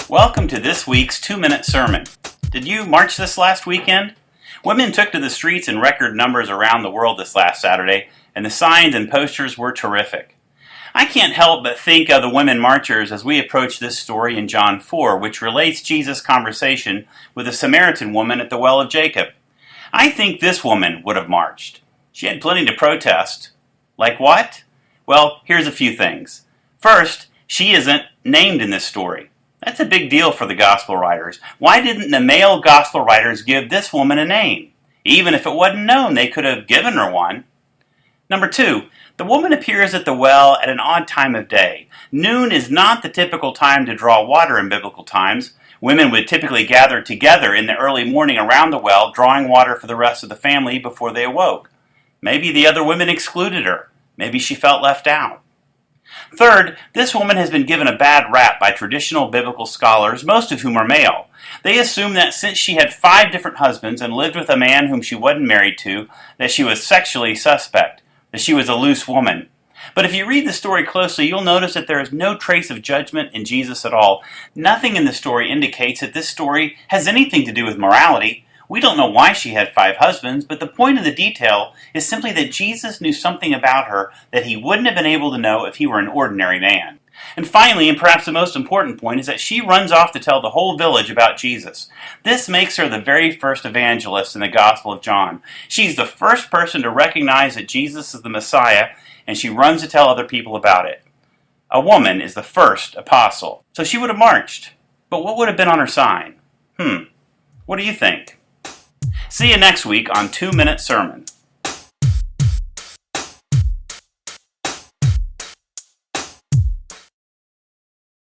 Welcome to this week's 2-Minute Sermon. Did you march this last weekend? Women took to the streets in record numbers around the world this last Saturday, and the signs and posters were terrific. I can't help but think of the women marchers as we approach this story in John 4, which relates Jesus' conversation with a Samaritan woman at the well of Jacob. I think this woman would have marched. She had plenty to protest. Like what? Well, here's a few things. First, she isn't named in this story. That's a big deal for the gospel writers. Why didn't the male gospel writers give this woman a name? Even if it wasn't known, they could have given her one. Number two, the woman appears at the well at an odd time of day. Noon is not the typical time to draw water in biblical times. Women would typically gather together in the early morning around the well, drawing water for the rest of the family before they awoke. Maybe the other women excluded her. Maybe she felt left out. Third, this woman has been given a bad rap by traditional biblical scholars, most of whom are male. They assume that since she had 5 different husbands and lived with a man whom she wasn't married to, that she was sexually suspect, that she was a loose woman. But if you read the story closely, you'll notice that there is no trace of judgment in Jesus at all. Nothing in the story indicates that this story has anything to do with morality. We don't know why she had 5 husbands, but the point of the detail is simply that Jesus knew something about her that he wouldn't have been able to know if he were an ordinary man. And finally, and perhaps the most important point, is that she runs off to tell the whole village about Jesus. This makes her the very first evangelist in the Gospel of John. She's the first person to recognize that Jesus is the Messiah, and she runs to tell other people about it. A woman is the first apostle. So she would have marched. But what would have been on her sign? What do you think? See you next week on 2-Minute Sermon.